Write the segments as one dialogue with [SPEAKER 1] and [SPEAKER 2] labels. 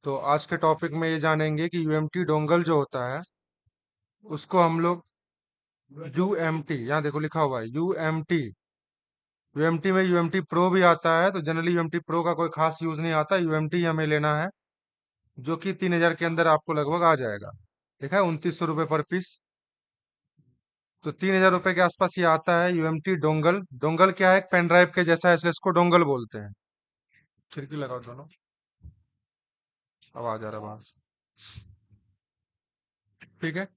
[SPEAKER 1] तो आज के टॉपिक में ये जानेंगे कि यूएमटी डोंगल जो होता है उसको हम लोग यूएमटी, यहाँ देखो लिखा हुआ है यूएमटी। यूएमटी में यूएमटी प्रो भी आता है, तो जनरली यूएमटी प्रो का कोई खास यूज नहीं आता, यूएमटी हमें लेना है जो कि 3,000 के अंदर आपको लगभग आ जाएगा। देखा है, 2900 रुपये पर पीस। तो 3,000 रुपये के आसपास ये आता है यूएमटी डोंगल। डोंगल क्या है? एक पेन ड्राइव के जैसा है, इसलिए इसको डोंगल बोलते हैं। खिड़की लगाओ दोनों, आवाज आ रहा है बाहर से। ठीक है।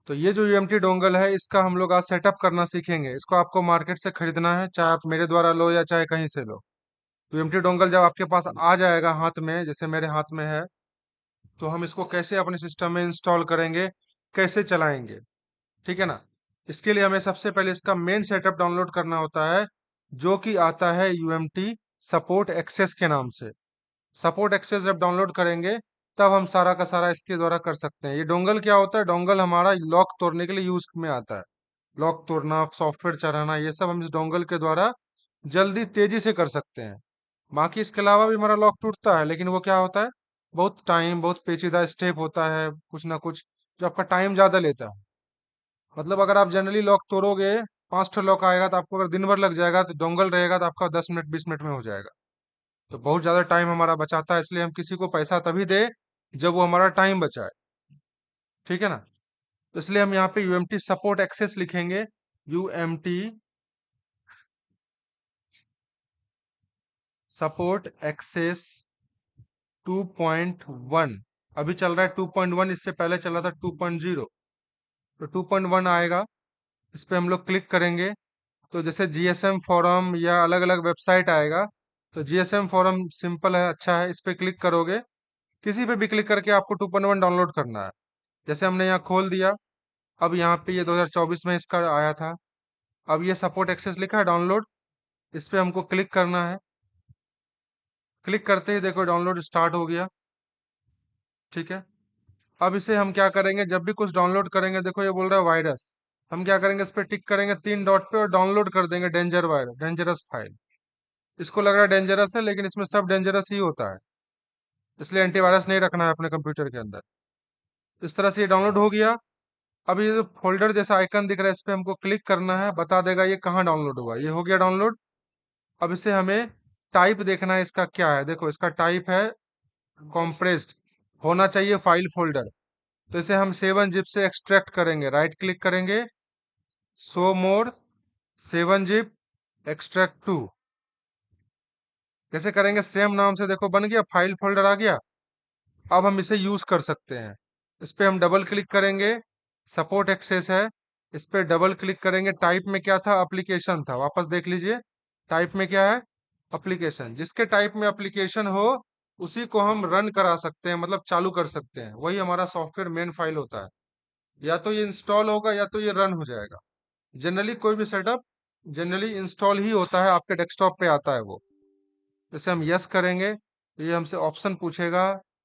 [SPEAKER 1] तो ये जो यूएमटी डोंगल है इसका हम लोग आज सेटअप करना सीखेंगे। इसको आपको मार्केट से खरीदना है, चाहे आप मेरे द्वारा लो या चाहे कहीं से लो। तो यूएमटी डोंगल जब आपके पास आ जाएगा हाथ में, जैसे मेरे हाथ में है, तो हम इसको कैसे अपने सिस्टम में इंस्टॉल करेंगे, कैसे चलाएंगे, ठीक है ना। इसके लिए हमें सबसे पहले इसका मेन सेटअप डाउनलोड करना होता है, जो कि आता है यूएमटी सपोर्ट एक्सेस के नाम से। सपोर्ट एक्सेस जब डाउनलोड करेंगे तब हम सारा का सारा इसके द्वारा कर सकते हैं। ये डोंगल क्या होता है? डोंगल हमारा लॉक तोड़ने के लिए यूज में आता है। लॉक तोड़ना, सॉफ्टवेयर चढ़ाना, ये सब हम इस डोंगल के द्वारा जल्दी तेजी से कर सकते हैं। बाकी इसके अलावा भी हमारा लॉक टूटता है, लेकिन वो क्या होता है, बहुत टाइम, बहुत पेचीदा स्टेप होता है, कुछ ना कुछ जो आपका टाइम ज्यादा लेता है। मतलब अगर आप जनरली लॉक तोड़ोगे, 5 ठो लॉक आएगा तो आपको अगर दिन भर लग जाएगा, तो डोंगल रहेगा तो आपका 10 मिनट 20 मिनट में हो जाएगा। तो बहुत ज्यादा टाइम हमारा बचाता है, इसलिए हम किसी को पैसा तभी दे जब वो हमारा टाइम बचाए, ठीक है ना। तो इसलिए हम यहाँ पे यूएमटी सपोर्ट एक्सेस लिखेंगे। यूएमटी सपोर्ट एक्सेस 2.1 अभी चल रहा है। 2.1, इससे पहले चला था 2.0। तो 2.1 आएगा, इस पे हम लोग क्लिक करेंगे तो जैसे जीएसएम फोरम या अलग अलग वेबसाइट आएगा। तो जीएसएम फोरम सिंपल है, अच्छा है, इस पे क्लिक करोगे। किसी पे भी क्लिक करके आपको 2.1 डाउनलोड करना है। जैसे हमने यहाँ खोल दिया, अब यहाँ पे ये 2024 में इसका आया था। अब ये सपोर्ट एक्सेस लिखा है डाउनलोड, इस पे हमको क्लिक करना है। क्लिक करते ही देखो डाउनलोड स्टार्ट हो गया, ठीक है। अब इसे हम क्या करेंगे, जब भी कुछ डाउनलोड करेंगे, देखो ये बोल रहा है वायरस, हम क्या करेंगे, इस पे टिक करेंगे 3 डॉट पे और डाउनलोड कर देंगे डेंजर वायरस, डेंजरस फाइल। इसको लग रहा है डेंजरस है, लेकिन इसमें सब डेंजरस ही होता है, इसलिए एंटीवायरस नहीं रखना है अपने कंप्यूटर के अंदर। इस तरह से ये डाउनलोड हो गया। अब ये जो फोल्डर जैसा आइकन दिख रहा है, इस पे हमको क्लिक करना है, बता देगा ये कहाँ डाउनलोड हुआ। ये हो गया डाउनलोड। अब इसे हमें टाइप देखना है, इसका क्या है। देखो इसका टाइप है कॉम्प्रेस्ड, होना चाहिए फाइल फोल्डर। तो इसे हम 7 जिप से एक्सट्रैक्ट करेंगे। राइट क्लिक करेंगे, show more 7 zip extract to, कैसे करेंगे, सेम नाम से देखो बन गया, फाइल फोल्डर आ गया। अब हम इसे यूज कर सकते हैं। इस पे हम डबल क्लिक करेंगे, सपोर्ट एक्सेस है, इस पे डबल क्लिक करेंगे। टाइप में क्या था? एप्लीकेशन था, वापस देख लीजिए। टाइप में क्या है? एप्लीकेशन। जिसके टाइप में एप्लीकेशन हो उसी को हम रन करा सकते हैं, मतलब चालू कर सकते हैं। वही हमारा सॉफ्टवेयर मेन फाइल होता है। या तो ये इंस्टॉल होगा या तो ये रन हो जाएगा। जनरली कोई भी सेटअप जनरली इंस्टॉल ही होता है, आपके डेस्कटॉप पे आता है वो। जैसे हम यस करेंगे तो ये हमसे ऑप्शन पूछेगा,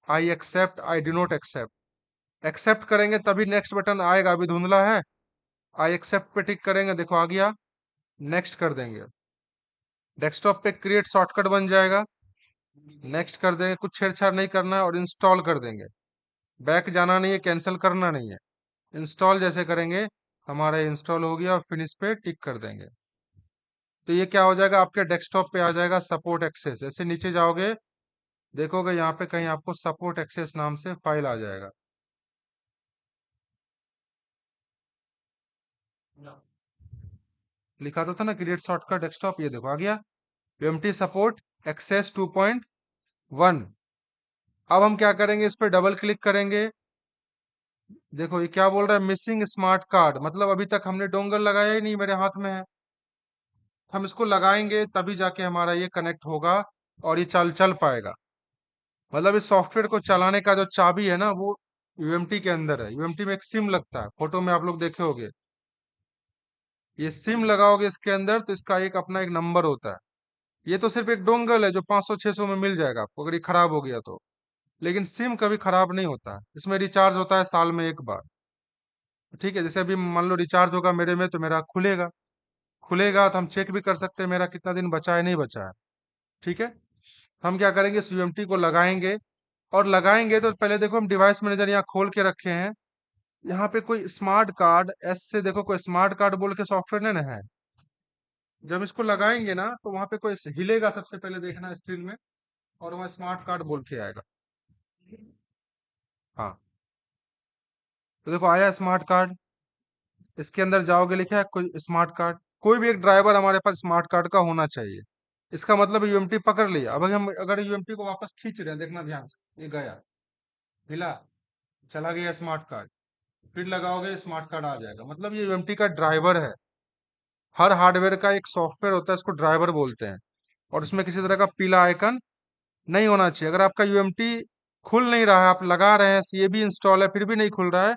[SPEAKER 1] I accept, I do not accept. Accept करेंगे तभी नेक्स्ट बटन आएगा, अभी धुंधला है। आई एक्सेप्ट पे टिक करेंगे, देखो आ गया, नेक्स्ट कर देंगे। डेस्कटॉप पे क्रिएट शॉर्टकट बन जाएगा, नेक्स्ट कर देंगे, कुछ छेड़छाड़ नहीं करना है और इंस्टॉल कर देंगे। बैक जाना नहीं है, कैंसिल करना नहीं है। इंस्टॉल जैसे करेंगे हमारा इंस्टॉल हो गया और फिनिश पे टिक कर देंगे। तो ये क्या हो जाएगा, आपके डेस्कटॉप पे आ जाएगा सपोर्ट एक्सेस। ऐसे नीचे जाओगे, देखोगे यहाँ पे कहीं आपको सपोर्ट एक्सेस नाम से फाइल आ जाएगा। लिखा तो था ना क्रिएट शॉर्टकट डेस्कटॉप, ये देखो आ गया यूएमटी सपोर्ट एक्सेस 2.1। अब हम क्या करेंगे, इस पे डबल क्लिक करेंगे। देखो ये क्या बोल रहा है, मिसिंग स्मार्ट कार्ड, मतलब अभी तक हमने डोंगल लगाया ही नहीं, मेरे हाथ में है। हम इसको लगाएंगे तभी जाके हमारा ये कनेक्ट होगा और ये चल चल पाएगा। मतलब इस सॉफ्टवेयर को चलाने का जो चाबी है ना, वो यूएमटी के अंदर है। यूएमटी में एक सिम लगता है, फोटो में आप लोग देखे होंगे। ये सिम लगाओगे इसके अंदर तो इसका एक अपना एक नंबर होता है। ये तो सिर्फ एक डोंगल है जो 500-600 में मिल जाएगा आपको, अगर ये खराब हो गया तो। लेकिन सिम कभी खराब नहीं होता है, इसमें रिचार्ज होता है साल में एक बार। ठीक है, जैसे अभी मान लो रिचार्ज होगा मेरे में तो मेरा खुलेगा। खुलेगा तो हम चेक भी कर सकते हैं मेरा कितना दिन बचा है, नहीं बचा है। ठीक है। हम क्या करेंगे, इस यूएमटी को लगाएंगे और लगाएंगे तो पहले देखो हम डिवाइस मैनेजर यहाँ खोल के रखे हैं। यहाँ पे कोई स्मार्ट कार्ड एस से देखो कोई स्मार्ट कार्ड बोल के सॉफ्टवेयर नहीं ना है। जब इसको लगाएंगे ना तो वहां पे कोई हिलेगा, सबसे पहले देखना स्क्रीन में, और वहाँ स्मार्ट कार्ड बोल के आएगा। हाँ, तो देखो आया स्मार्ट कार्ड। इसके अंदर जाओगे, लिखा है कोई स्मार्ट कार्ड। कोई भी एक ड्राइवर हमारे पास स्मार्ट कार्ड का होना चाहिए। इसका मतलब यूएमटी पकड़ लिया। अब हम अगर यूएमटी को वापस खींच रहे हैं, देखना ध्यान से, ये गया, हिला, चला गया स्मार्ट कार्ड। फिर लगाओगे स्मार्ट कार्ड आ जाएगा, मतलब ये यूएमटी का ड्राइवर है। हर हार्डवेयर का एक सॉफ्टवेयर होता है, इसको ड्राइवर बोलते हैं। और इसमें किसी तरह का पीला आइकन नहीं होना चाहिए। अगर आपका यूएमटी खुल नहीं रहा है, आप लगा रहे हैं, ये भी इंस्टॉल है, फिर भी नहीं खुल रहा है,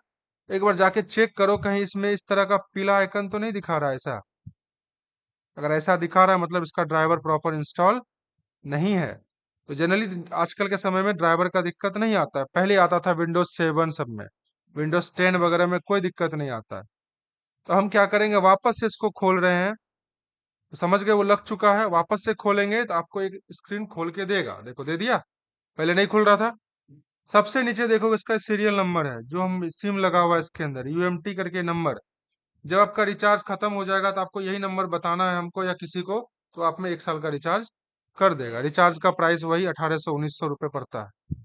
[SPEAKER 1] एक बार जाके चेक करो कहीं इसमें इस तरह का पीला आइकन तो नहीं दिखा रहा है ऐसा। अगर ऐसा दिखा रहा है मतलब इसका ड्राइवर प्रॉपर इंस्टॉल नहीं है। तो जनरली आजकल के समय में ड्राइवर का दिक्कत नहीं आता है, पहले आता था विंडोज 7 सब में, विंडोज 10 वगैरह में कोई दिक्कत नहीं आता है। तो हम क्या करेंगे, वापस से इसको खोल रहे हैं। तो समझ गए वो लग चुका है, वापस से खोलेंगे तो आपको एक स्क्रीन खोल के देगा। देखो दे दिया, पहले नहीं खुल रहा था। सबसे नीचे देखो इसका सीरियल नंबर है, जो हम सिम लगा हुआ है इसके अंदर, यूएमटी करके नंबर। जब आपका रिचार्ज खत्म हो जाएगा तो आपको यही नंबर बताना है हमको या किसी को, तो आप में 1 साल का रिचार्ज कर देगा। रिचार्ज का प्राइस वही 1800-1900 रुपये पड़ता है,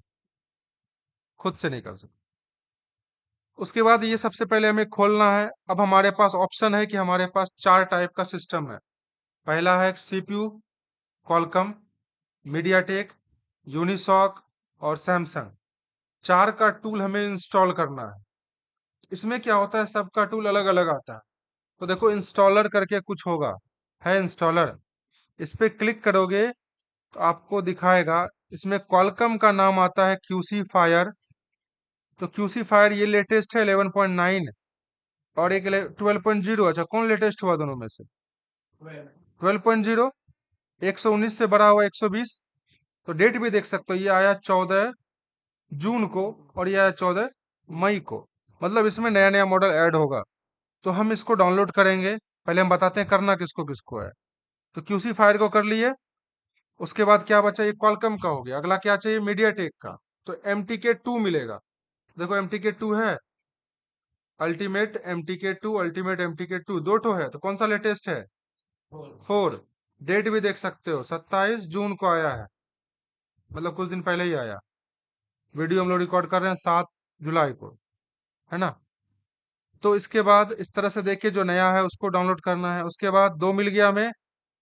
[SPEAKER 1] खुद से नहीं कर सकते। उसके बाद ये सबसे पहले हमें खोलना है। अब हमारे पास ऑप्शन है कि हमारे पास 4 टाइप का सिस्टम है। पहला है सीपीयू, कॉलकम, मीडियाटेक, यूनिसॉक और सैमसंग। 4 का टूल हमें इंस्टॉल करना है। इसमें क्या होता है, सबका टूल अलग अलग आता है। तो देखो इंस्टॉलर करके कुछ होगा, है इंस्टॉलर। इस पे क्लिक करोगे तो आपको दिखाएगा, इसमें कॉलकम का नाम आता है क्यूसी फायर। तो क्यूसी फायर ये लेटेस्ट है 11.9, और एक 12.0। अच्छा, कौन लेटेस्ट हुआ दोनों में से? 12.0। 119 से बड़ा हुआ 120। तो डेट भी देख सकते हो, ये आया 14 जून को, और ये आया 14 मई को। मतलब इसमें नया नया मॉडल ऐड होगा। तो हम इसको डाउनलोड करेंगे। पहले हम बताते हैं करना किसको किसको है। तो क्यूसी फायर को कर लिए। उसके बाद क्या बचा, ये क्वालकॉम का हो गया। अगला क्या चाहिए, मीडियाटेक का। तो MTK2 मिलेगा। देखो MTK2 है, अल्टीमेट MTK2, अल्टीमेट MTK2 दो ठो है। तो कौन सा लेटेस्ट है? 4। डेट भी देख सकते हो, 27 जून को आया है, मतलब कुछ दिन पहले ही आया। वीडियो हम लोग रिकॉर्ड कर रहे हैं 7 जुलाई को, है ना। तो इसके बाद इस तरह से देखिए, जो नया है उसको डाउनलोड करना है। उसके बाद 2 मिल गया हमें।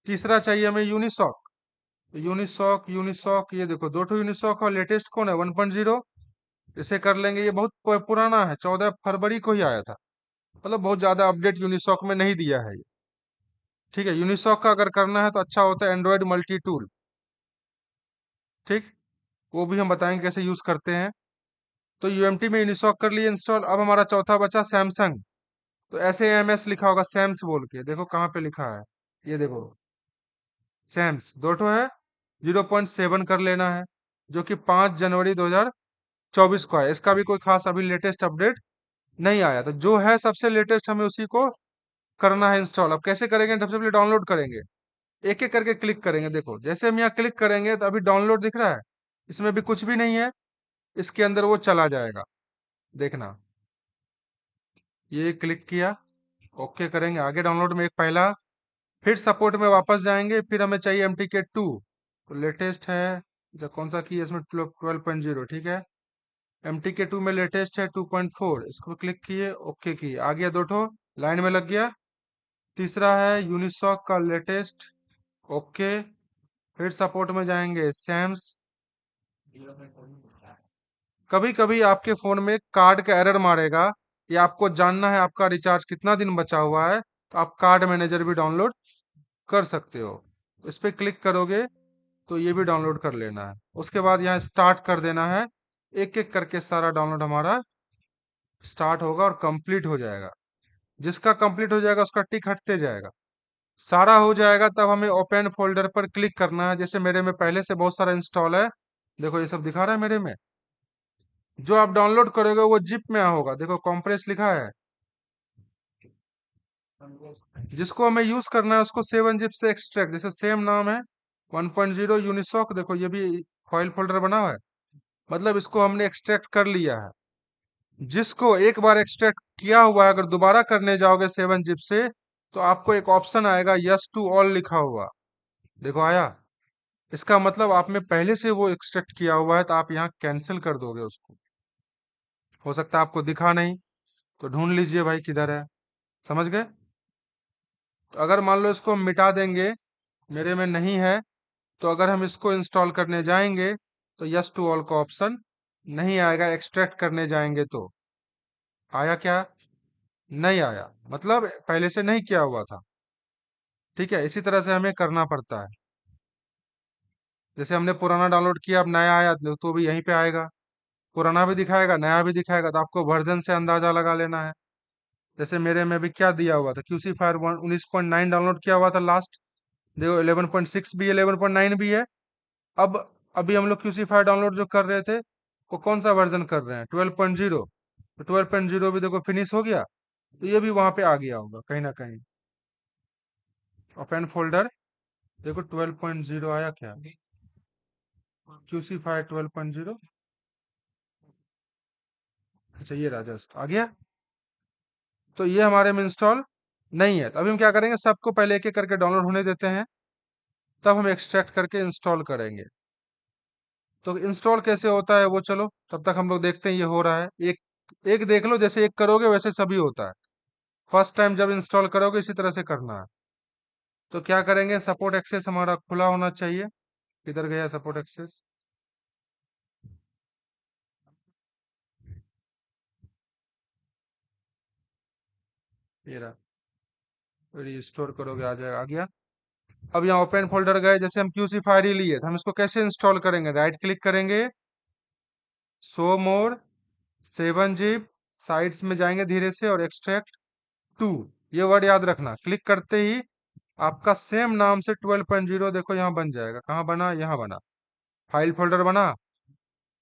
[SPEAKER 1] तीसरा चाहिए हमें यूनिसॉक। यूनिसॉक, यूनिसॉक, ये देखो 2 ठो यूनिसॉक, और लेटेस्ट कौन है, 1.0। इसे कर लेंगे। ये बहुत पुराना है, 14 फरवरी को ही आया था, मतलब बहुत ज्यादा अपडेट यूनिसॉक में नहीं दिया है ये। ठीक है, यूनिसॉक का अगर करना है तो अच्छा होता है एंड्रॉयड मल्टी टूल। ठीक, वो भी हम बताएंगे कैसे यूज करते हैं। तो यूएमटी में यूनिसॉक कर लिए इंस्टॉल। अब हमारा चौथा बचा सैमसंग। तो ऐसे एम एस लिखा होगा, सैम्स बोल के, देखो कहाँ पे लिखा है, ये देखो सैम्स, दो ठो है। 0.7 कर लेना है, जो कि 5 जनवरी 2024 को है। इसका भी कोई खास अभी लेटेस्ट अपडेट नहीं आया। तो जो है सबसे लेटेस्ट हमें उसी को करना है इंस्टॉल। अब कैसे करेंगे, सबसे पहले डाउनलोड करेंगे, एक एक करके क्लिक करेंगे। देखो जैसे हम यहाँ क्लिक करेंगे तो अभी डाउनलोड दिख रहा है, इसमें भी कुछ भी नहीं है। इसके अंदर वो चला जाएगा, देखना। ये क्लिक किया, ओके करेंगे, आगे डाउनलोड में एक पहला। फिर सपोर्ट में वापस जाएंगे, फिर हमें चाहिए MTK2, तो लेटेस्ट है। जो कौन सा की है इसमें, 12.0, ठीक है। MTK2 में लेटेस्ट है 2.4, इसको क्लिक किए, ओके किए, आ गया दो ठो, लाइन में लग गया। तीसरा है यूनिसॉक का लेटेस्ट, ओके। फिर सपोर्ट में जाएंगे सैम्स। कभी कभी आपके फोन में कार्ड का एरर मारेगा, या आपको जानना है आपका रिचार्ज कितना दिन बचा हुआ है, तो आप कार्ड मैनेजर भी डाउनलोड कर सकते हो। इस पे क्लिक करोगे तो ये भी डाउनलोड कर लेना है। उसके बाद यहाँ स्टार्ट कर देना है। एक एक करके सारा डाउनलोड हमारा स्टार्ट होगा और कंप्लीट हो जाएगा। जिसका कंप्लीट हो जाएगा उसका टिक हटते जाएगा। सारा हो जाएगा तब हमें ओपन फोल्डर पर क्लिक करना है। जैसे मेरे में पहले से बहुत सारा इंस्टॉल है, देखो ये सब दिखा रहा है मेरे में। जो आप डाउनलोड करोगे वो जिप में होगा, देखो कॉम्प्रेस लिखा है। जिसको हमें यूज करना है उसको 7 जिप से एक्सट्रैक्ट, जैसे सेम नाम है 1.0 यूनिसॉक, देखो ये भी फाइल फोल्डर बना हुआ है। मतलब इसको हमने एक्सट्रैक्ट कर लिया है। जिसको एक बार एक्सट्रैक्ट किया हुआ है, अगर दोबारा करने जाओगे 7 जिप से, तो आपको एक ऑप्शन आएगा यस टू ऑल लिखा हुआ। देखो आया। इसका मतलब आप में पहले से वो एक्सट्रैक्ट किया हुआ है, तो आप यहाँ कैंसिल कर दोगे उसको। हो सकता है आपको दिखा नहीं, तो ढूंढ लीजिए भाई किधर है। समझ गए? तो अगर मान लो इसको हम मिटा देंगे, मेरे में नहीं है, तो अगर हम इसको इंस्टॉल करने जाएंगे तो यस टू ऑल का ऑप्शन नहीं आएगा। एक्सट्रैक्ट करने जाएंगे तो आया क्या? नहीं आया, मतलब पहले से नहीं किया हुआ था। ठीक है, इसी तरह से हमें करना पड़ता है। जैसे हमने पुराना डाउनलोड किया, अब नया आया तो भी यहीं पे आएगा। पुराना भी दिखाएगा, नया भी दिखाएगा, तो आपको वर्जन से अंदाजा लगा लेना है। जैसे मेरे में भी क्या दिया हुआ था, क्यूसी फायर 19.9 डाउनलोड किया हुआ था लास्ट। देखो 11.6 भी है, 11.9 भी है। अब अभी हम लोग क्यूसी फायर डाउनलोड जो कर रहे थे, वो कौन सा वर्जन कर रहे हैं? 12.0। तो 12.0 भी देखो फिनिश हो गया, तो ये भी वहां पे आ गया होगा कहीं ना कहीं। ओपन फोल्डर, देखो 12.0 आया क्या? QC fire 12.0। अच्छा ये रहा, जस्ट आ गया। तो ये हमारे में इंस्टॉल नहीं है। तो अभी हम क्या करेंगे, सबको पहले एक एक करके डाउनलोड होने देते हैं, तब हम एक्सट्रैक्ट करके इंस्टॉल करेंगे। तो इंस्टॉल कैसे होता है वो चलो तब तक हम लोग देखते हैं। ये हो रहा है, एक एक देख लो, जैसे एक करोगे वैसे सभी होता है। फर्स्ट टाइम जब इंस्टॉल करोगे इसी तरह से करना है। तो क्या करेंगे, सपोर्ट एक्सेस हमारा खुला होना चाहिए। किधर गया सपोर्ट एक्सेस? ये रहा। रिस्टोर करोगे आ जाएगा, आ गया। अब यहाँ ओपन फोल्डर गए, जैसे हम क्यूसी फायर ही लिए तो हम इसको कैसे इंस्टॉल करेंगे? राइट क्लिक करेंगे, शो मोर, 7 जिप, साइड्स में जाएंगे धीरे से और एक्सट्रैक्ट टू, ये वर्ड याद रखना। क्लिक करते ही आपका सेम नाम से 12.0 देखो यहाँ बन जाएगा। कहाँ बना? यहाँ बना। फाइल फोल्डर बना,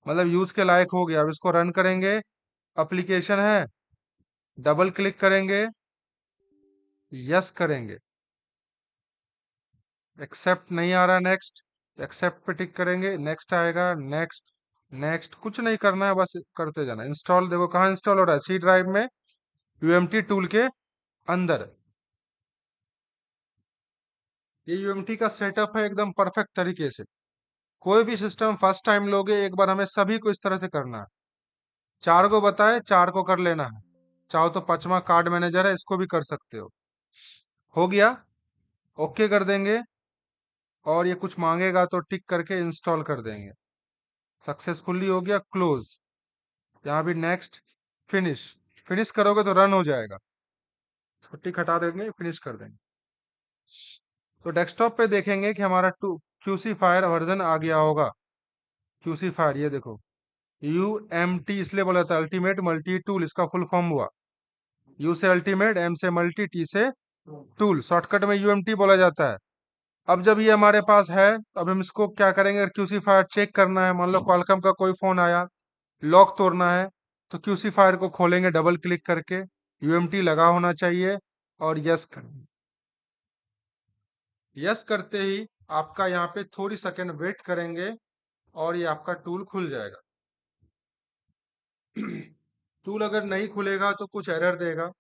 [SPEAKER 1] मतलब यूज के लायक हो गया। अब इसको रन करेंगे, एप्लीकेशन है, डबल क्लिक करेंगे, यस करेंगे, एक्सेप्ट नहीं आ रहा, नेक्स्ट, एक्सेप्ट पे टिक करेंगे, नेक्स्ट आएगा, नेक्स्ट, नेक्स्ट। कुछ नहीं करना है, बस करते जाना। इंस्टॉल देखो कहाँ इंस्टॉल हो रहा है, सी ड्राइव में, यूएमटी टूल के अंदर। ये यूएमटी का सेटअप है एकदम परफेक्ट तरीके से। कोई भी सिस्टम फर्स्ट टाइम लोगे, एक बार हमें सभी को इस तरह से करना है। चार को बताए, चार को कर लेना है। चाहो तो पांचवा कार्ड मैनेजर है, इसको भी कर सकते हो गया। ओके कर देंगे, और ये कुछ मांगेगा तो टिक करके इंस्टॉल कर देंगे। सक्सेसफुली हो गया, क्लोज। यहाँ भी नेक्स्ट, फिनिश। फिनिश करोगे तो रन हो जाएगा। इसको टिक हटा देंगे, फिनिश कर देंगे। तो डेस्कटॉप पे देखेंगे कि हमारा टू क्यूसी फायर वर्जन आ गया होगा। क्यूसी फायर ये देखो, यू एम टी इसलिए बोला था, अल्टीमेट मल्टी टूल इसका फुल फॉर्म हुआ। यू से अल्टीमेट, एम से मल्टी, टी से टूल, शॉर्टकट में यूएमटी बोला जाता है। अब जब ये हमारे पास है, तो अब हम इसको क्या करेंगे, अगर क्यूसी फायर चेक करना है, मान लो क्वालकॉम का कोई फोन आया, लॉक तोड़ना है, तो क्यूसी फायर को खोलेंगे डबल क्लिक करके, यूएमटी लगा होना चाहिए, और यस करेंगे। यस करते ही आपका यहाँ पे थोड़ी सेकंड वेट करेंगे, और ये आपका टूल खुल जाएगा। टूल अगर नहीं खुलेगा तो कुछ एरर देगा।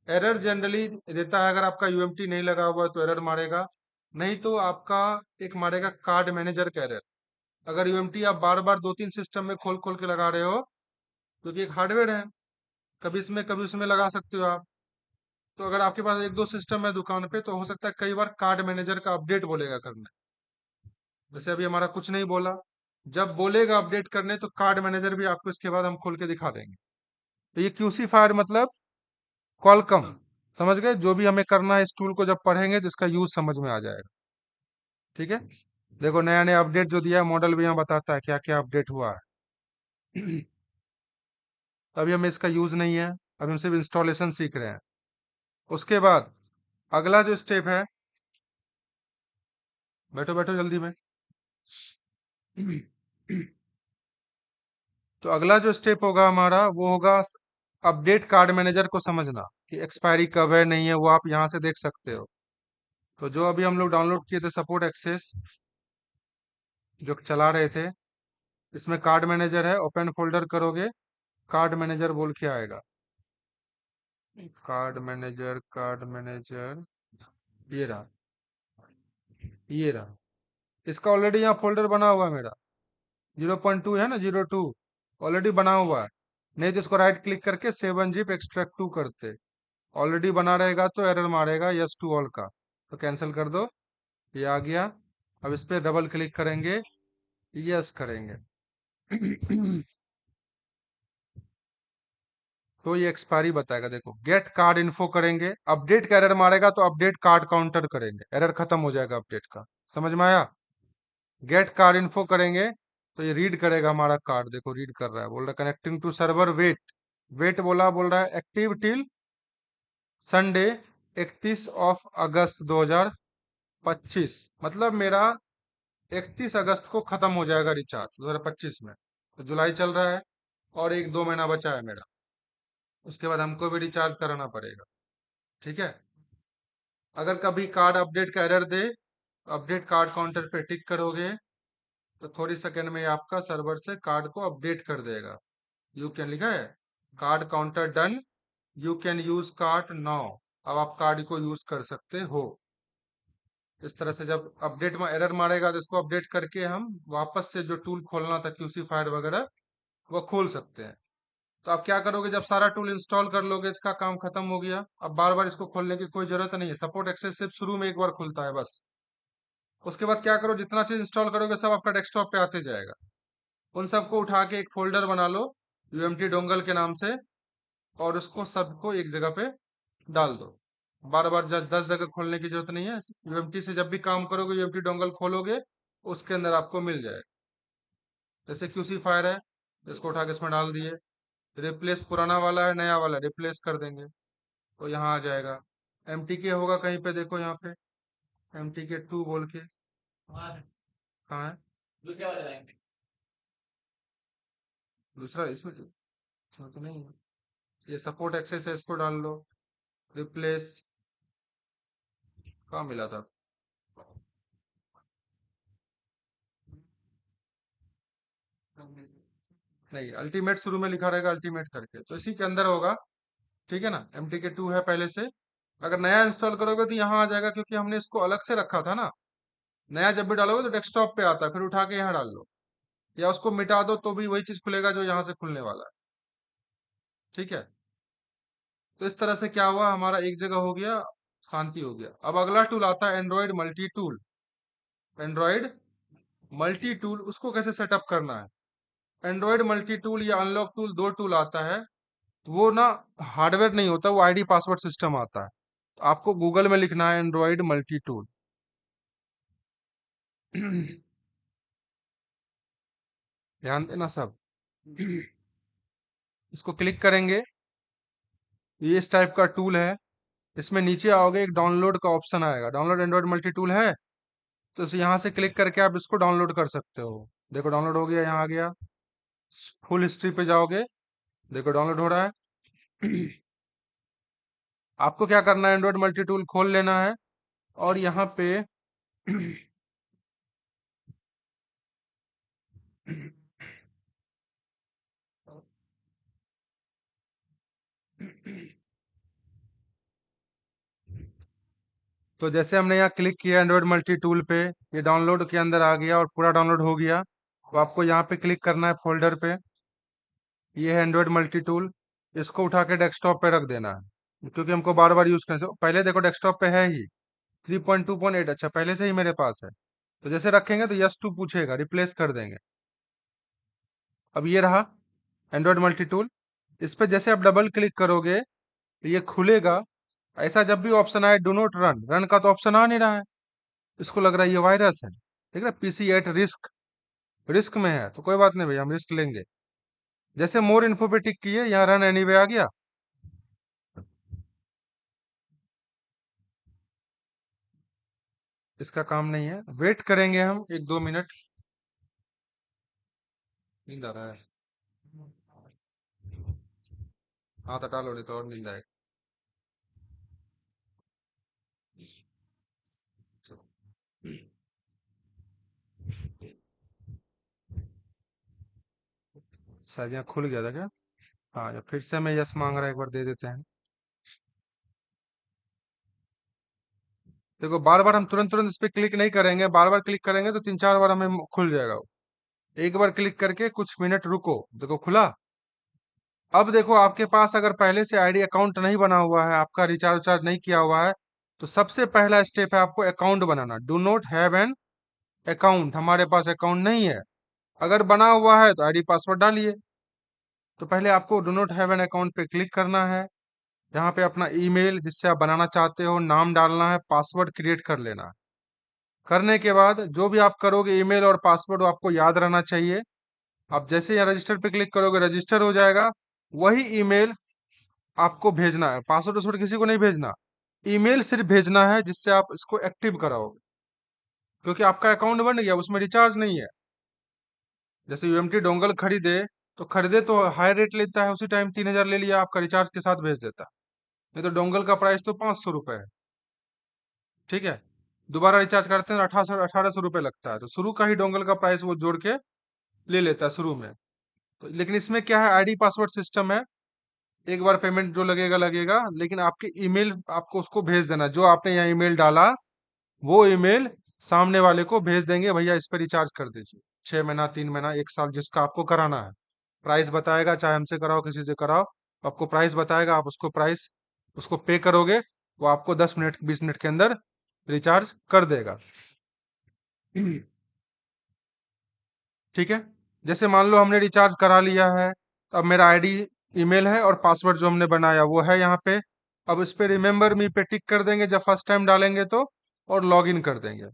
[SPEAKER 1] एरर जनरली देता है, अगर आपका यूएमटी नहीं लगा हुआ है तो एरर मारेगा, नहीं तो आपका एक मारेगा कार्ड मैनेजर का एरर। अगर यूएमटी आप बार बार दो तीन सिस्टम में खोल खोल के लगा रहे हो, क्योंकि एक हार्डवेयर है, कभी इसमें कभी उसमें लगा सकते हो आप। तो अगर आपके पास एक दो सिस्टम है दुकान पे, तो हो सकता है कई बार कार्ड मैनेजर का अपडेट बोलेगा करने। जैसे अभी हमारा कुछ नहीं बोला, जब बोलेगा अपडेट करने तो कार्ड मैनेजर भी आपको इसके बाद हम खोल के दिखा देंगे। तो ये क्यूसी फायर मतलब क्वालकॉम। समझ गए? जो भी हमें करना है इस टूल को जब पढ़ेंगे तो इसका यूज समझ में आ जाएगा। ठीक है, देखो नया नया अपडेट जो दिया है, मॉडल भी यहाँ बताता है क्या क्या अपडेट हुआ है। तो अभी हमें इसका यूज नहीं है, अभी हम सिर्फ इंस्टॉलेशन सीख रहे हैं। उसके बाद अगला जो स्टेप है, बैठो बैठो जल्दी में। तो अगला जो स्टेप होगा हमारा, वो होगा अपडेट कार्ड मैनेजर को समझना, कि एक्सपायरी कब है नहीं है, वो आप यहाँ से देख सकते हो। तो जो अभी हम लोग डाउनलोड किए थे सपोर्ट एक्सेस, जो चला रहे थे, इसमें कार्ड मैनेजर है, ओपन फोल्डर करोगे, कार्ड मैनेजर बोल के आएगा। कार्ड मैनेजर, ये रहा, ये रहा। इसका ऑलरेडी यहाँ फोल्डर बना हुआ है मेरा, 0.2 है ना, 02 ऑलरेडी बना हुआ है। नहीं तो इसको राइट क्लिक करके 7 zip एक्सट्रैक्ट टू करते, ऑलरेडी बना रहेगा तो एरर मारेगा यस टू ऑल का, तो कैंसिल कर दो, ये आ गया। अब इस पे डबल क्लिक करेंगे, यस करेंगे तो ये एक्सपायरी बताएगा। देखो गेट कार्ड इन्फो करेंगे, अपडेट का एरर मारेगा तो अपडेट कार्ड काउंटर करेंगे, एरर खत्म हो जाएगा अपडेट का। समझ में आया? गेट कार्ड इन्फो करेंगे तो ये रीड करेगा हमारा कार्ड। देखो रीड कर रहा है, बोल रहा है connecting to server, wait, wait बोला, बोल रहा है एक्टिव टिल संडे 31 अगस्त 2025। मतलब मेरा 31 अगस्त को खत्म हो जाएगा रिचार्ज 2025 में, तो जुलाई चल रहा है और 1-2 महीना बचा है मेरा, उसके बाद हमको भी रिचार्ज कराना पड़ेगा। ठीक है? अगर कभी कार्ड अपडेट का एरर दे, अपडेट कार्ड काउंटर पे टिक करोगे तो थोड़ी सेकंड में ये आपका सर्वर से कार्ड को अपडेट कर देगा। यू कैन, लिखा है card counter done, you can use card now. अब आप कार्ड को यूज कर सकते हो। इस तरह से जब अपडेट में एरर मारेगा तो इसको अपडेट करके हम वापस से जो टूल खोलना था क्यूसी फायर वगैरह वो खोल सकते हैं। तो आप क्या करोगे, जब सारा टूल इंस्टॉल कर लोगे, इसका काम खत्म हो गया, अब बार बार इसको खोलने की कोई जरूरत नहीं है। सपोर्ट एक्सेस सिर्फ शुरू में एक बार खुलता है बस। उसके बाद क्या करो, जितना चीज इंस्टॉल करोगे सब आपका डेस्कटॉप पे आते जाएगा। उन सबको उठा के एक फोल्डर बना लो यूएमटी डोंगल के नाम से, और उसको सबको एक जगह पे डाल दो। बार बार 10 जगह खोलने की जरूरत नहीं है। यूएमटी से जब भी काम करोगे यूएमटी डोंगल खोलोगे, उसके अंदर आपको मिल जाएगा। जैसे क्यूसी फायर है, इसको उठा के इसमें डाल दिए, रिप्लेस पुराना वाला है, नया वाला रिप्लेस कर देंगे तो यहाँ आ जाएगा। एम टी के होगा कहीं पे, देखो यहाँ पे MTK 2 बोल के, कहाँ है दूसरा, इसमें तो नहीं है। ये सपोर्ट एक्सेस है, इसको डाल लो, रिप्लेस, कहाँ मिला था, नहीं अल्टीमेट शुरू में लिखा रहेगा अल्टीमेट करके, तो इसी के अंदर होगा। ठीक है ना, MTK 2 है पहले से। अगर नया इंस्टॉल करोगे तो यहाँ आ जाएगा, क्योंकि हमने इसको अलग से रखा था ना। नया जब भी डालोगे तो डेस्कटॉप पे आता है, फिर उठा के यहाँ डाल लो, या उसको मिटा दो तो भी वही चीज खुलेगा जो यहाँ से खुलने वाला है। ठीक है? तो इस तरह से क्या हुआ, हमारा एक जगह हो गया, शांति हो गया। अब अगला टूल आता है Android multi tool. Android multi tool, उसको कैसे सेटअप करना है? एंड्रॉइड मल्टी टूल या अनलॉक टूल, दो टूल आता है। वो ना हार्डवेयर नहीं होता, वो आईडी पासवर्ड सिस्टम आता है। तो आपको गूगल में लिखना है एंड्रॉइड मल्टी टूल ध्यान देना सब। इसको क्लिक करेंगे, ये इस टाइप का टूल है। इसमें नीचे आओगे, एक डाउनलोड का ऑप्शन आएगा, डाउनलोड एंड्रॉइड मल्टी टूल है, तो इसे यहाँ से क्लिक करके आप इसको डाउनलोड कर सकते हो। देखो डाउनलोड हो गया, यहाँ आ गया। फुल हिस्ट्री पे जाओगे, देखो डाउनलोड हो रहा है। आपको क्या करना है, एंड्रॉइड मल्टी टूल खोल लेना है, और यहाँ पे तो जैसे हमने यहाँ क्लिक किया एंड्रॉइड मल्टी टूल पे, ये डाउनलोड के अंदर आ गया और पूरा डाउनलोड हो गया। तो आपको यहाँ पे क्लिक करना है फोल्डर पे, ये है एंड्रॉइड मल्टी टूल, इसको उठा के डेस्कटॉप पे रख देना है, क्योंकि हमको बार बार यूज करना है। पहले देखो डेस्कटॉप पे है ही 3.2.8, अच्छा पहले से ही मेरे पास है। तो जैसे रखेंगे तो यस टू पूछेगा, रिप्लेस कर देंगे। अब ये रहा एंड्रॉइड मल्टी टूल। इस पे जैसे आप डबल क्लिक करोगे तो ये खुलेगा। ऐसा जब भी ऑप्शन आए डू नॉट रन, रन का तो ऑप्शन आ नहीं रहा है, इसको लग रहा है ये वायरस है। ठीक है, पीसी एट रिस्क, रिस्क में है, तो कोई बात नहीं भैया, हम रिस्क लेंगे। जैसे मोर इन्फो पे टिक किए, यहाँ रन एनीवे आ गया। इसका काम नहीं है, वेट करेंगे हम 1-2 मिनट। नींद आ रहा है? हाँ तो डालो, नहीं तो और नींद आएगा। शायद यहाँ खुल गया था क्या? हाँ, या फिर से हमें यस मांग रहा है, एक बार दे देते हैं। देखो, बार बार हम तुरंत तुरंत इस पे क्लिक नहीं करेंगे, बार बार क्लिक करेंगे तो 3-4 बार हमें खुल जाएगा वो। एक बार क्लिक करके कुछ मिनट रुको, देखो खुला। अब देखो, आपके पास अगर पहले से आईडी अकाउंट नहीं बना हुआ है, आपका रिचार्ज चार्ज नहीं किया हुआ है, तो सबसे पहला स्टेप है आपको account banana. Do not have an account, हमारे पास अकाउंट नहीं है। अगर बना हुआ है तो आईडी पासवर्ड डालिए। तो पहले आपको do not have an account पे क्लिक करना है। यहाँ पे अपना ईमेल जिससे आप बनाना चाहते हो, नाम डालना है, पासवर्ड क्रिएट कर लेना है। करने के बाद जो भी आप करोगे, ईमेल और पासवर्ड, वो आपको याद रहना चाहिए। आप जैसे यहाँ रजिस्टर पे क्लिक करोगे, रजिस्टर हो जाएगा। वही ईमेल आपको भेजना है, पासवर्ड वासवर्ड किसी को नहीं भेजना। ईमेल सिर्फ भेजना है जिससे आप इसको एक्टिव कराओगे, क्योंकि आपका अकाउंट बन गया, उसमें रिचार्ज नहीं है। जैसे यूएमटी डोंगल खरीदे, तो खरीदे तो हाई रेट लेता है, उसी टाइम 3,000 ले लिया, आपका रिचार्ज के साथ भेज देता है। नहीं तो डोंगल का प्राइस तो 500 रुपए है। ठीक है, दोबारा रिचार्ज करते हैं तो 1800 रुपये लगता है, तो शुरू का ही डोंगल का प्राइस वो जोड़ के ले लेता है शुरू में। तो लेकिन इसमें क्या है, आईडी पासवर्ड सिस्टम है। एक बार पेमेंट जो लगेगा लगेगा, लेकिन आपके ईमेल आपको उसको भेज देना, जो आपने यहाँ ईमेल डाला वो ईमेल सामने वाले को भेज देंगे, भैया इस पर रिचार्ज कर दीजिए। 6 महीना, 3 महीना, 1 साल, जिसका आपको कराना है। प्राइस बताएगा, चाहे हमसे कराओ किसी से कराओ, आपको प्राइस बताएगा, आप उसको प्राइस उसको पे करोगे, वो आपको 10 मिनट 20 मिनट के अंदर रिचार्ज कर देगा। ठीक है, जैसे मान लो हमने रिचार्ज करा लिया है, अब मेरा आईडी, ईमेल है और पासवर्ड जो हमने बनाया वो है यहाँ पे। अब इस पे रिमेम्बर मी पे टिक कर देंगे जब फर्स्ट टाइम डालेंगे तो, और लॉगिन कर देंगे।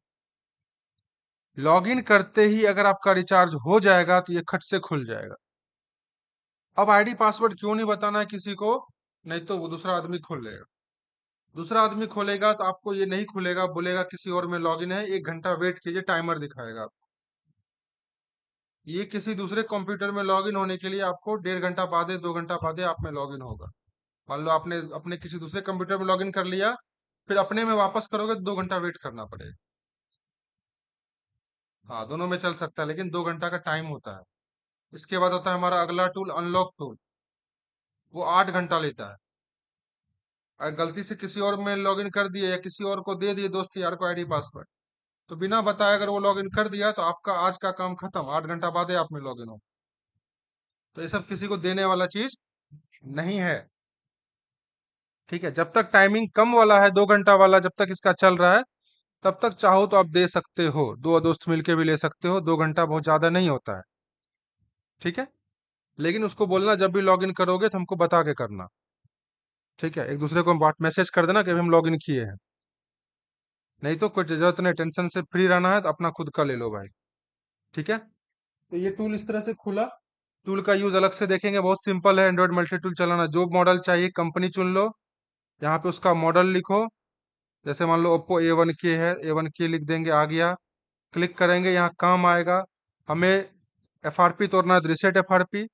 [SPEAKER 1] लॉगिन करते ही अगर आपका रिचार्ज हो जाएगा तो ये खट से खुल जाएगा। अब आईडी पासवर्ड क्यों नहीं बताना है किसी को, नहीं तो वो दूसरा आदमी खोल लेगा। दूसरा आदमी खोलेगा तो आपको ये नहीं खुलेगा, बोलेगा किसी और में लॉगिन है, 1 घंटा वेट कीजिए, टाइमर दिखाएगा। ये किसी दूसरे कंप्यूटर में लॉगिन होने के लिए आपको 1.5 घंटा बाद, 2 घंटा बाद आप में लॉगिन होगा। मान लो आपने अपने किसी दूसरे कंप्यूटर में लॉगिन कर लिया, फिर अपने में वापस करोगे तो 2 घंटा वेट करना पड़ेगा। हाँ, दोनों में चल सकता है, लेकिन 2 घंटा का टाइम होता है। इसके बाद होता है हमारा अगला टूल, अनलॉक टूल। वो 8 घंटा लेता है। अगर गलती से किसी और में लॉगिन कर दिए या किसी और को दे दिए, दोस्त यार को आईडी पासवर्ड, तो बिना बताए अगर वो लॉगिन कर दिया तो आपका आज का काम खत्म, 8 घंटा बाद ही आप में लॉगिन हो। तो ये सब किसी को देने वाला चीज नहीं है। ठीक है, जब तक टाइमिंग कम वाला है, 2 घंटा वाला, जब तक इसका चल रहा है, तब तक चाहो तो आप दे सकते हो, दो दोस्त मिलके भी ले सकते हो, 2 घंटा बहुत ज्यादा नहीं होता है। ठीक है, लेकिन उसको बोलना जब भी लॉगिन करोगे तो हमको बता के करना। ठीक है, एक दूसरे को बात मैसेज कर देना कि अभी हम लॉगिन किए हैं। नहीं तो कोई जरूरत नहीं, टेंशन से फ्री रहना है तो अपना खुद का ले लो भाई। ठीक है, तो ये टूल इस तरह से खुला। टूल का यूज अलग से देखेंगे, बहुत सिंपल है एंड्रॉइड मल्टी टूल चलाना। जो मॉडल चाहिए कंपनी चुन लो, यहाँ पे उसका मॉडल लिखो। जैसे मान लो ओप्पो A1K है, A1K लिख देंगे, आ गया। क्लिक करेंगे, यहाँ काम आएगा। हमें FRP तोड़ना है तो रिसेट FRP,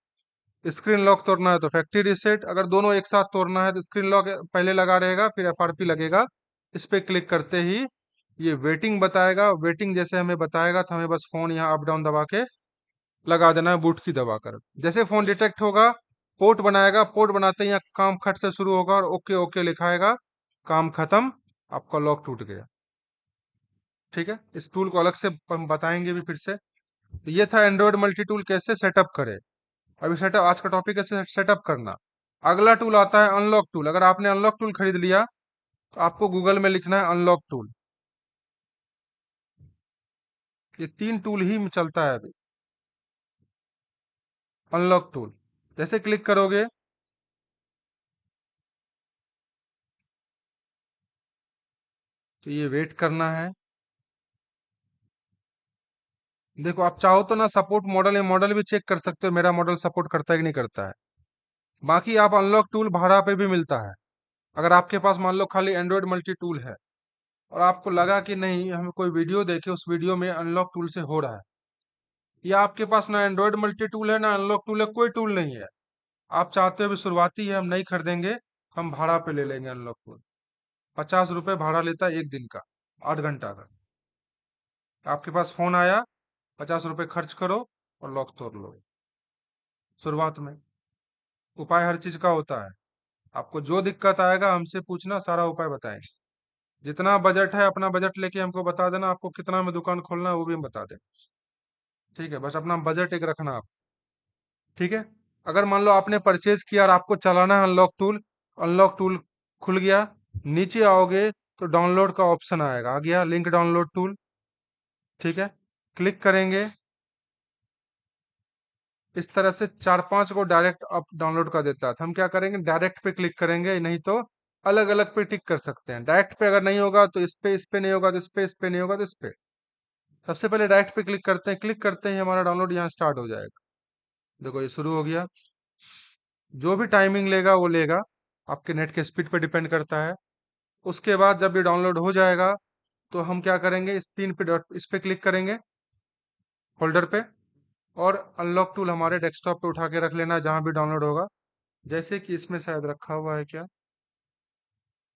[SPEAKER 1] स्क्रीन लॉक तोड़ना है तो फैक्ट्री रिसेट। अगर दोनों एक साथ तोड़ना है तो स्क्रीन लॉक पहले लगा रहेगा, फिर FRP लगेगा। इस पे क्लिक करते ही ये वेटिंग बताएगा। वेटिंग जैसे हमें बताएगा तो हमें बस फोन यहाँ अप डाउन दबा के लगा देना है, बूट की दबाकर। जैसे फोन डिटेक्ट होगा, पोर्ट बनाएगा, पोर्ट बनाते ही यहाँ काम खट से शुरू होगा और ओके ओके लिखाएगा, काम खत्म, आपका लॉक टूट गया। ठीक है, इस टूल को अलग से हम बताएंगे भी फिर से। तो ये था एंड्रॉइड मल्टी टूल कैसे सेटअप करे। अभी सेटअप, आज का टॉपिक है सेटअप करना। अगला टूल आता है अनलॉक टूल। अगर आपने अनलॉक टूल खरीद लिया तो आपको गूगल में लिखना है अनलॉक टूल। ये 3 टूल ही में चलता है अभी। अनलॉक टूल जैसे क्लिक करोगे, तो ये वेट करना है। देखो, आप चाहो तो ना सपोर्ट मॉडल या मॉडल भी चेक कर सकते हो, मेरा मॉडल सपोर्ट करता है कि नहीं करता है। बाकी आप अनलॉक टूल भाड़ा पे भी मिलता है। अगर आपके पास मान लो खाली एंड्रॉइड मल्टी टूल है और आपको लगा कि नहीं, हमें कोई वीडियो देखे, उस वीडियो में अनलॉक टूल से हो रहा है, या आपके पास ना एंड्रॉइड मल्टी टूल है ना अनलॉक टूल है, कोई टूल नहीं है, आप चाहते हो अभी शुरुआती है, हम नहीं खरीदेंगे, हम भाड़ा पे ले लेंगे अनलॉक टूल। 50 रुपये भाड़ा लेता है 1 दिन का, 8 घंटा का। आपके पास फोन आया, 50 रुपये खर्च करो और लॉक तोड़ लो। शुरुआत में। उपाय हर चीज का होता है। आपको जो दिक्कत आएगा हमसे पूछना, सारा उपाय बताएंगे। जितना बजट है अपना बजट लेके हमको बता देना, आपको कितना में दुकान खोलना है वो भी हम बता दें। ठीक है, बस अपना बजट एक रखना आप। ठीक है। अगर मान लो आपने परचेज किया और आपको चलाना है अनलॉक टूल खुल गया, नीचे आओगे तो डाउनलोड का ऑप्शन आएगा, आ गया लिंक डाउनलोड टूल। ठीक है, क्लिक करेंगे। इस तरह से 4-5 को डायरेक्ट अप डाउनलोड कर देता है, तो हम क्या करेंगे, डायरेक्ट पे क्लिक करेंगे, नहीं तो अलग अलग पे टिक कर सकते हैं। डायरेक्ट पे अगर नहीं होगा तो इस पे नहीं होगा तो इस पे नहीं होगा तो इस पे। सबसे पहले डायरेक्ट पे क्लिक करते हैं, क्लिक करते ही हमारा डाउनलोड यहाँ स्टार्ट हो जाएगा। देखो ये शुरू हो गया। जो भी टाइमिंग लेगा वो लेगा, आपके नेट के स्पीड पे डिपेंड करता है। उसके बाद जब ये डाउनलोड हो जाएगा तो हम क्या करेंगे, इस तीन पे डॉट इस पे क्लिक करेंगे फोल्डर पे, और अनलॉक टूल हमारे डेस्कटॉप पे उठा के रख लेना जहां भी डाउनलोड होगा। जैसे कि इसमें शायद रखा हुआ है क्या,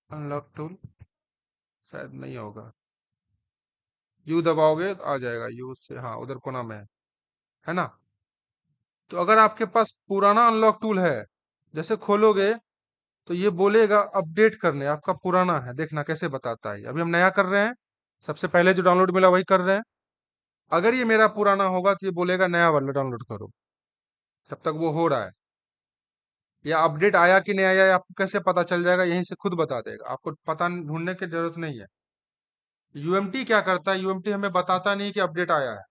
[SPEAKER 1] अनलॉक टूल शायद नहीं होगा। यू दबाओगे तो आ जाएगा, यू से, हाँ उधर कोना में है ना। तो अगर आपके पास पुराना अनलॉक टूल है, जैसे खोलोगे तो ये बोलेगा अपडेट करने, आपका पुराना है, देखना कैसे बताता है। अभी हम नया कर रहे हैं, सबसे पहले जो डाउनलोड मिला वही कर रहे हैं। अगर ये मेरा पुराना होगा तो ये बोलेगा नया वाला डाउनलोड करो, तब तक वो हो रहा है। या अपडेट आया कि नहीं आया, आपको कैसे पता चल जाएगा, यहीं से खुद बता देगा, आपको पता ढूंढने की जरूरत नहीं है। यूएमटी क्या करता है, यूएमटी हमें बताता नहीं कि अपडेट आया है।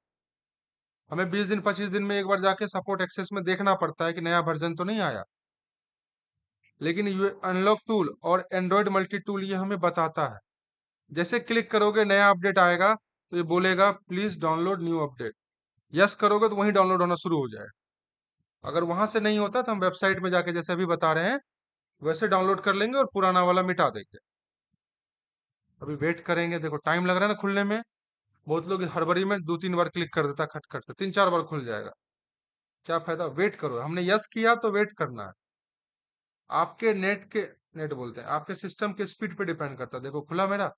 [SPEAKER 1] हमें 20 दिन 25 दिन में एक बार जाके सपोर्ट एक्सेस में देखना पड़ता है कि नया वर्जन तो नहीं आया। लेकिन अनलॉक टूल और एंड्रॉयड मल्टी टूल ये हमें बताता है। जैसे क्लिक करोगे नया अपडेट आएगा तो ये बोलेगा please download new update. Yes करोगे तो वहीं डाउनलोड होना शुरू हो जाएगा। अगर वहां से नहीं होता तो हम वेबसाइट में जाके जैसे अभी बता रहे हैं वैसे डाउनलोड कर लेंगे और पुराना वाला मिटा देंगे। अभी वेट करेंगे, देखो टाइम लग रहा है ना खुलने में। बहुत लोग हड़बड़ी में 2-3 बार क्लिक कर देता, खट खट 3-4 बार खुल जाएगा। क्या फायदा, वेट करो। हमने यस किया तो वेट करना है। आपके नेट बोलते हैं, आपके सिस्टम के स्पीड पे डिपेंड करता है। देखो खुला मेरा।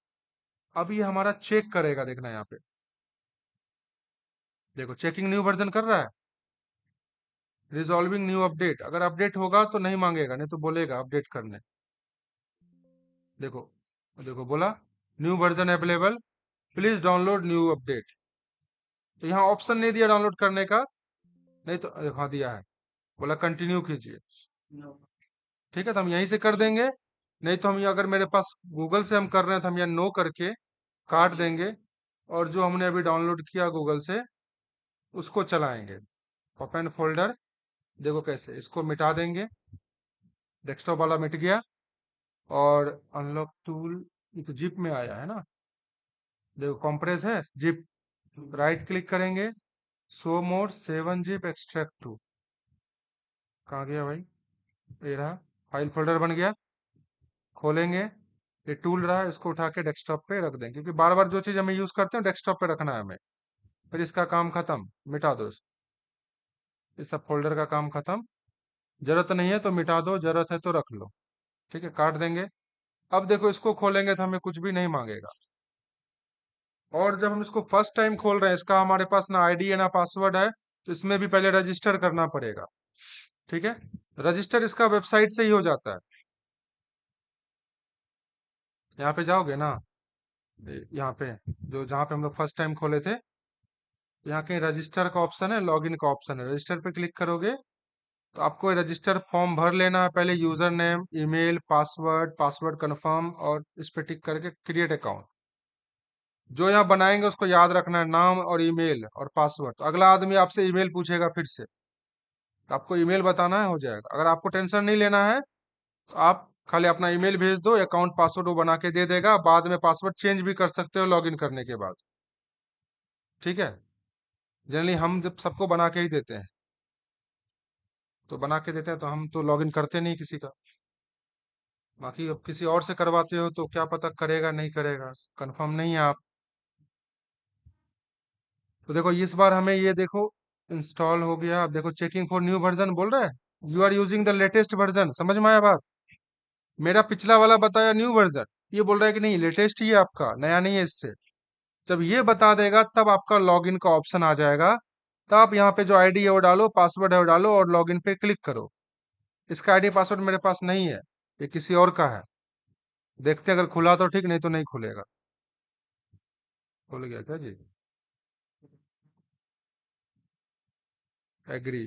[SPEAKER 1] अब ये हमारा चेक करेगा, देखना यहाँ पे, देखो चेकिंग न्यू वर्जन कर रहा है, रिजॉल्विंग न्यू अपडेट। अगर अपडेट होगा तो नहीं मांगेगा, नहीं तो बोलेगा अपडेट करने। देखो, देखो बोला new version available, please download new update. तो यहाँ ऑप्शन नहीं दिया डाउनलोड करने का, नहीं तो हाँ दिया है, बोला कंटिन्यू कीजिए। ठीक है, तो हम यहीं से कर देंगे। नहीं तो हम ये, अगर मेरे पास गूगल से हम कर रहे हैं तो हम यहाँ नो करके काट देंगे, और जो हमने अभी डाउनलोड किया गूगल से उसको चलाएंगे। ओपन फोल्डर, देखो कैसे इसको मिटा देंगे, डेस्कटॉप वाला मिट गया। और अनलॉक टूल, ये तो जिप में आया है ना, देखो कंप्रेस है जिप। राइट क्लिक करेंगे, show more 7 zip extract to. कहाँ गया भाई, ये रहा, फाइल फोल्डर बन गया। खोलेंगे, ये टूल रहा, इसको उठा के डेस्कटॉप पे रख देंगे, क्योंकि बार बार जो चीज हमें यूज करते हैं डेस्कटॉप पे रखना है हमें। फिर इसका काम खत्म, मिटा दो इसको। इस सब फोल्डर का काम खत्म। जरूरत नहीं है तो मिटा दो, जरूरत है तो रख लो। ठीक है, काट देंगे। अब देखो इसको खोलेंगे तो हमें कुछ भी नहीं मांगेगा। और जब हम इसको फर्स्ट टाइम खोल रहे हैं, इसका हमारे पास ना आईडी है ना पासवर्ड है, तो इसमें भी पहले रजिस्टर करना पड़ेगा। ठीक है, रजिस्टर इसका वेबसाइट से ही हो जाता है। यहाँ पे जाओगे ना, यहाँ पे जो जहाँ पे हम लोग फर्स्ट टाइम खोले थे, यहाँ कहीं रजिस्टर का ऑप्शन है, लॉगिन का ऑप्शन है, रजिस्टर पे क्लिक करोगे तो आपको रजिस्टर फॉर्म भर लेना है। पहले user name, email, password, password confirm, और इस पे टिक करके क्रिएट अकाउंट। जो यहाँ बनाएंगे उसको याद रखना है, नाम और ईमेल और पासवर्ड। तो अगला आदमी आपसे ईमेल पूछेगा फिर से, तो आपको ईमेल बताना है, हो जाएगा। अगर आपको टेंशन नहीं लेना है तो आप खाली अपना ईमेल भेज दो, अकाउंट पासवर्ड वो बना के दे देगा। बाद में पासवर्ड चेंज भी कर सकते हो लॉगिन करने के बाद। ठीक है, जनरली हम जब सबको बना के ही देते हैं, तो बना के देते हैं तो हम तो लॉगिन करते नहीं किसी का। बाकी अब किसी और से करवाते हो तो क्या पता करेगा नहीं करेगा, कंफर्म नहीं है आप। तो देखो इस बार हमें ये देखो इंस्टॉल हो गया। अब देखो चेकिंग फॉर न्यू वर्जन बोल रहा है, you are using the latest version. समझ में आया बात, मेरा पिछला वाला बताया न्यू वर्जन, ये बोल रहा है कि नहीं लेटेस्ट ही है आपका, नया नहीं है इससे। जब ये बता देगा तब आपका लॉगिन का ऑप्शन आ जाएगा। तो आप यहाँ पे जो आईडी है वो डालो, पासवर्ड है वो डालो और लॉगिन पे क्लिक करो। इसका आईडी पासवर्ड मेरे पास नहीं है, ये किसी और का है। देखते हैं, अगर खुला तो ठीक, नहीं तो नहीं खुलेगा। खुल गया क्या जी? एग्री।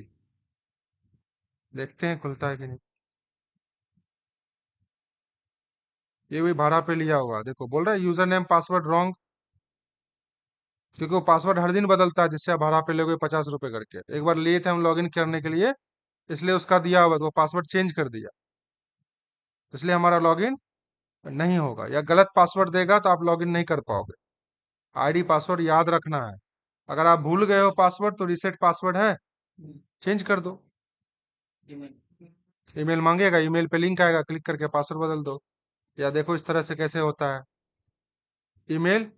[SPEAKER 1] देखते हैं खुलता है कि नहीं। ये भी भाड़ा पे लिया हुआ, देखो बोल रहा है यूजर नेम पासवर्ड रॉन्ग, क्योंकि वो पासवर्ड हर दिन बदलता है जिससे आप भाड़ा पे लोगे 50 रुपए करके। एक बार लिए थे हम लॉगिन करने के लिए, इसलिए उसका दिया हुआ, तो वो पासवर्ड चेंज कर दिया, इसलिए हमारा लॉगिन नहीं होगा, या गलत पासवर्ड देगा तो आप लॉगिन नहीं कर पाओगे। आईडी पासवर्ड याद रखना है। अगर आप भूल गए हो पासवर्ड तो रीसेट पासवर्ड है, चेंज कर दो। ईमेल मांगेगा, ईमेल पे लिंक आएगा, क्लिक करके पासवर्ड बदल दो। या देखो इस तरह से कैसे होता है, ईमेल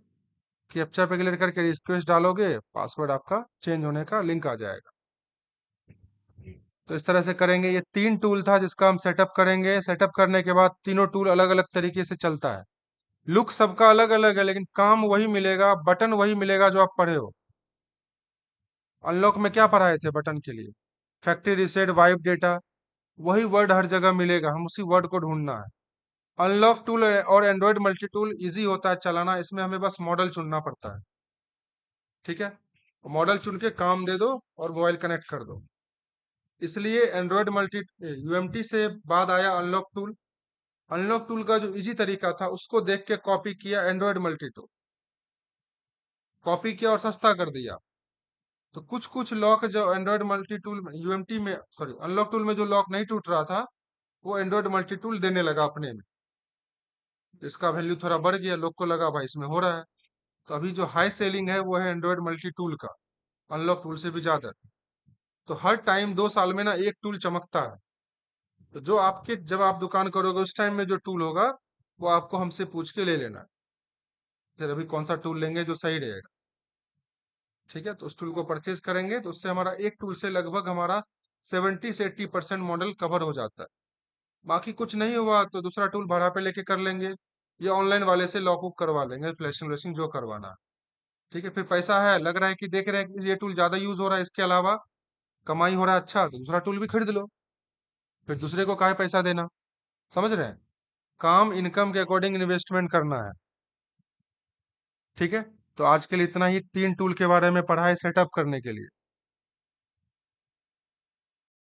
[SPEAKER 1] कैप्चा पे क्लिक करके रिक्वेस्ट डालोगे, पासवर्ड आपका चेंज होने का लिंक आ जाएगा। तो इस तरह से करेंगे। ये 3 टूल था जिसका हम सेटअप करेंगे। सेटअप करने के बाद तीनों टूल अलग अलग तरीके से चलता है, लुक सबका अलग अलग है, लेकिन काम वही मिलेगा, बटन वही मिलेगा जो आप पढ़े हो। अनलॉक में क्या पढ़ाए थे बटन के लिए? फैक्ट्री रीसेट, वाइप डेटा, वही वर्ड हर जगह मिलेगा, हम उसी वर्ड को ढूंढना है। अनलॉक टूल और एंड्रॉयड मल्टी टूल ईजी होता है चलाना, इसमें हमें बस मॉडल चुनना पड़ता है। ठीक है, मॉडल चुन के काम दे दो और मोबाइल कनेक्ट कर दो। इसलिए एंड्रॉयड मल्टी यूएमटी से बाद आया अनलॉक टूल। अनलॉक टूल का जो इजी तरीका था उसको देख के कॉपी किया एंड्रॉयड मल्टी टूल, कॉपी किया और सस्ता कर दिया। तो कुछ कुछ लॉक जो एंड्रॉयड मल्टी टूल यूएमटी में, सॉरी अनलॉक टूल में जो लॉक नहीं टूट रहा था, वो एंड्रॉयड मल्टी टूल देने लगा अपने में। इसका वैल्यू थोड़ा बढ़ गया, लोग को लगा भाई इसमें हो रहा है। तो अभी जो हाई सेलिंग है वो है एंड्रॉयड मल्टी टूल का, अनलॉक टूल से भी ज्यादा। तो हर टाइम 2 साल में ना एक टूल चमकता है। तो जो आपके, जब आप दुकान करोगे उस टाइम में जो टूल होगा वो आपको हमसे पूछ के ले लेना है। फिर अभी कौन सा टूल लेंगे जो सही रहेगा। ठीक है, तो उस टूल को परचेज करेंगे तो उससे हमारा एक टूल से लगभग हमारा 70 से 80% मॉडल कवर हो जाता है। बाकी कुछ नहीं हुआ तो दूसरा टूल भाड़ा पे लेके कर लेंगे, या ऑनलाइन वाले से लॉक बुक करवा लेंगे, फ्लैशिंग व्लैशिंग जो करवाना है। ठीक है, फिर पैसा है, लग रहा है कि देख रहे हैं कि ये टूल ज्यादा यूज हो रहा है, इसके अलावा कमाई हो रहा है, अच्छा तो दूसरा टूल भी खरीद लो। फिर दूसरे को काहे पैसा देना। समझ रहे हैं, काम इनकम के अकॉर्डिंग इन्वेस्टमेंट करना है। ठीक है, तो आज के लिए इतना ही, 3 टूल के बारे में पढ़ा है सेटअप करने के लिए।